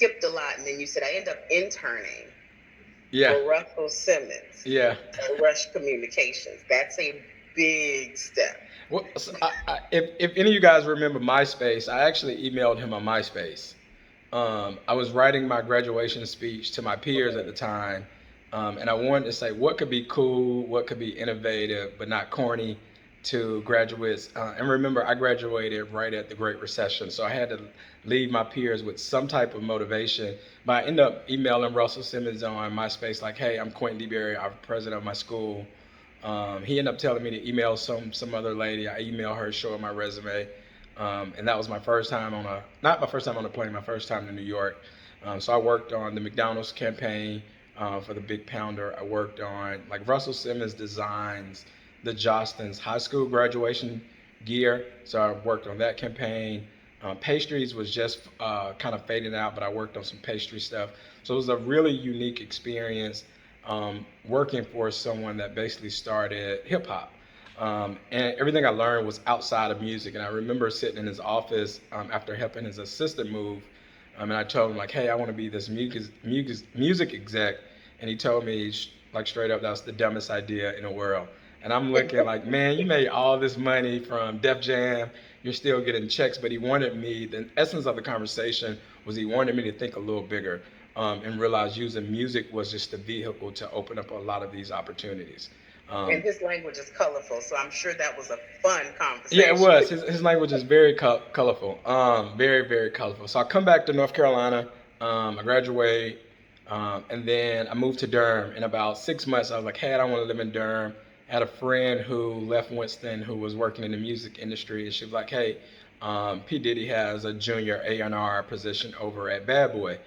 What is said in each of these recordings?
skipped a lot, and then you said I end up interning Yeah, for Russell Simmons yeah. at Rush Communications. That's a big step. Well, so if any of you guys remember MySpace, I actually emailed him on MySpace. I was writing my graduation speech to my peers at the time, and I wanted to say what could be cool, what could be innovative, but not corny to graduates. And remember, I graduated right at the Great Recession, so I had to leave my peers with some type of motivation. But I ended up emailing Russell Simmons on MySpace, like, "Hey, I'm Quentin DeBerry, I'm president of my school." He ended up telling me to email some other lady. I emailed her, show her my resume, and that was my first time on a not my first time on a plane, my first time to New York. So I worked on the McDonald's campaign for the Big Pounder. I worked on like Russell Simmons designs the Jostens high school graduation gear. So I worked on that campaign. Pastries was just kind of fading out, but I worked on some pastry stuff. So it was a really unique experience working for someone that basically started hip hop. And everything I learned was outside of music. And I remember sitting in his office after helping his assistant move. And I told him, like, hey, I want to be this music exec. And he told me, like, straight up, that's the dumbest idea in the world. And I'm looking like, man, you made all this money from Def Jam. You're still getting checks. But he wanted me, the essence of the conversation was he wanted me to think a little bigger and realize using music was just a vehicle to open up a lot of these opportunities. And Um, his language is colorful, so I'm sure that was a fun yeah, it conversation. was. His language is very colorful. Very, very colorful. So I come back to North Carolina. I graduate, and then I moved to Durham. In about 6 months, I was like, hey, I don't want to live in Durham. I had a friend who left Winston who was working in the music industry, and she was like, hey, P. Diddy has a junior A&R position over at Bad Boy.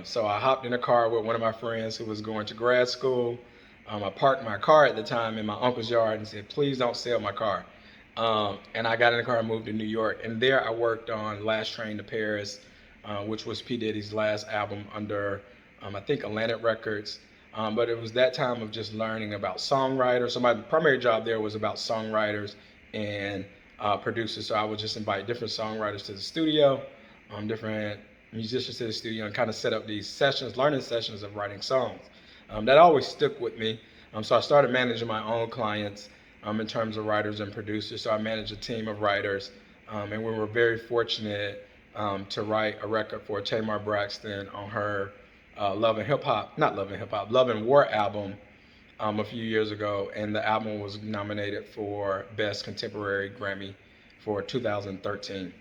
So I hopped in a car with one of my friends who was going to grad school. I parked my car at the time in my uncle's yard and said, please don't sell my car. And I got in the car and moved to New York. And there I worked on Last Train to Paris, which was P. Diddy's last album under, I think, Atlantic Records. But it was that time of just learning about songwriters. So my primary job there was about songwriters and producers. So I would just invite different songwriters to the studio, different musicians to the studio, and kind of set up these sessions, learning sessions of writing songs. That always stuck with me. So I started managing my own clients in terms of writers and producers. So I managed a team of writers, and we were very fortunate to write a record for Tamar Braxton on her Love and Hip Hop, not Love and Hip Hop, Love and War album a few years ago, and the album was nominated for Best Contemporary Grammy for 2013.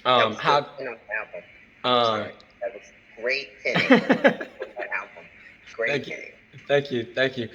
That was good How? pen on the album. I'm Um, sorry. That was great penning on that album. Great Thank you. penning. Thank you.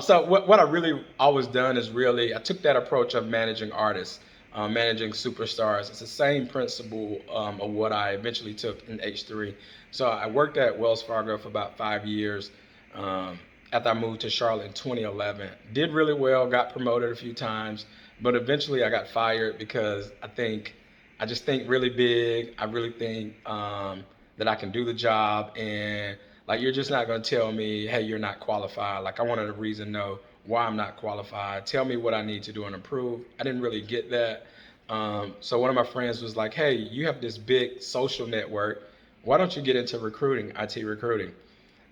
So what I really always done is really I took that approach of managing artists, managing superstars. It's the same principle of what I eventually took in H3. So I worked at Wells Fargo for about 5 years. Um, After I moved to Charlotte in 2011, did really well, got promoted a few times, but eventually I got fired because I just think really big. I really think that I can do the job and like you're just not gonna tell me, hey, you're not qualified. Like I wanted a reason to know why I'm not qualified. Tell me what I need to do and improve. I didn't really get that. So one of my friends was like, hey, you have this big social network. Why don't you get into recruiting, IT recruiting?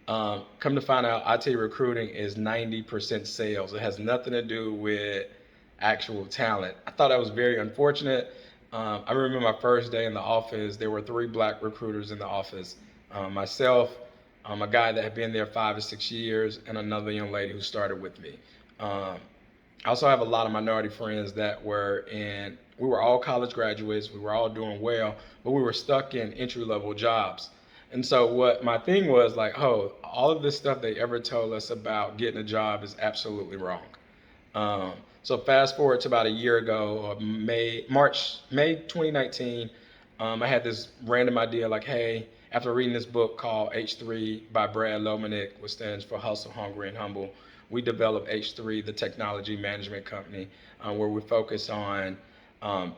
Come to find out, IT recruiting is 90% sales. It has nothing to do with actual talent. I thought that was very unfortunate. I remember my first day in the office, there were three black recruiters in the office. Myself, a guy that had been there 5 or 6 years, and another young lady who started with me. Um, I also have a lot of minority friends that we were all college graduates, we were all doing well, but we were stuck in entry level jobs. And so what my thing was like, oh, all of this stuff they ever told us about getting a job is absolutely wrong. Um, so fast forward to about a year ago, May 2019, I had this random idea like, hey, after reading this book called H3 by Brad Lomenick, which stands for Hustle, Hungry, and Humble, we developed H3, the technology management company, where we focus on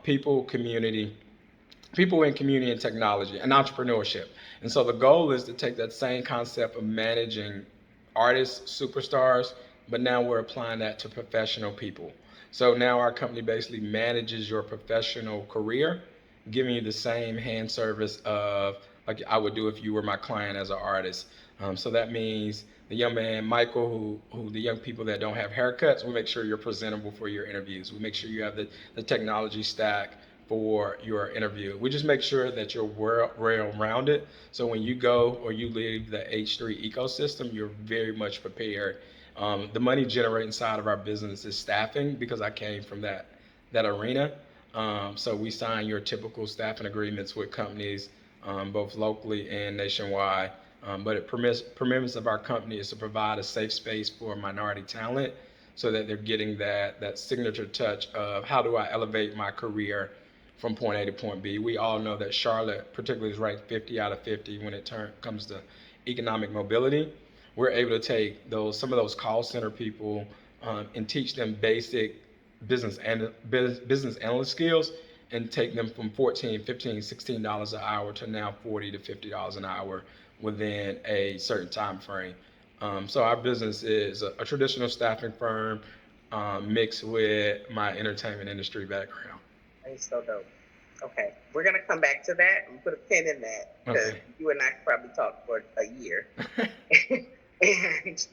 people, community, people in community and technology and entrepreneurship. And so the goal is to take that same concept of managing artists, superstars, but now we're applying that to professional people. So now our company basically manages your professional career, giving you the same hand service of like I would do if you were my client as an artist. So that means the young man Michael, who the young people that don't have haircuts, we make sure you're presentable for your interviews. We make sure you have the technology stack for your interview. We just make sure that you're well rounded. So when you go or you leave the H3 ecosystem, you're very much prepared. The money generated inside of our business is staffing because I came from that arena. So we sign your typical staffing agreements with companies, both locally and nationwide. But it premise of our company is to provide a safe space for minority talent so that they're getting that signature touch of how do I elevate my career from point A to point B. We all know that Charlotte particularly is ranked 50 out of 50 when it comes to economic mobility. We're able to take some of those call center people and teach them basic business analyst skills and take them from 14, 15, $16 an hour to now $40 to $50 an hour within a certain time frame. So our business is a traditional staffing firm mixed with my entertainment industry background. That's so dope. Okay, we're gonna come back to that and put a pin in that because Okay. you and I could probably talk for a year. And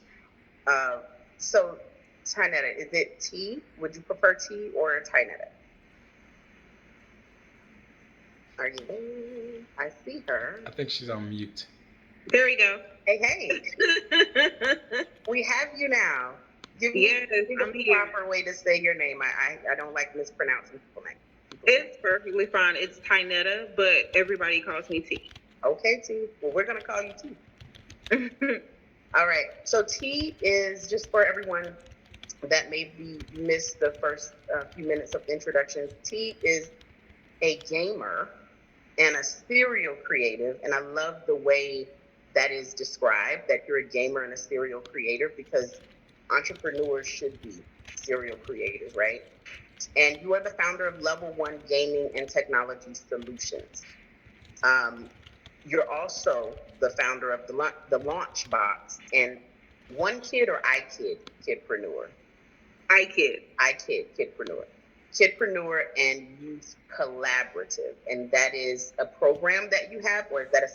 so, Tynetta, is it T? Would you prefer T or Tynetta? Are you there? I see her. I think she's on mute. There we go. Hey, we have you now. Give me, Yes, give me I'm the here. proper way to say your name. I don't like mispronouncing people's names. It's perfectly fine. It's Tynetta, but everybody calls me T. Okay, T. Well, we're gonna call you T. All right. So T is, just for everyone that maybe missed the first few minutes of introduction, T is a gamer and a serial creative. And I love the way that is described, that you're a gamer and a serial creator, because entrepreneurs should be serial creators, right? And you are the founder of Level One Gaming and Technology Solutions. You're also the founder of the Launch Box and One Kid or Kidpreneur? Kidpreneur and Youth Collaborative. And that is a program that you have, or is that a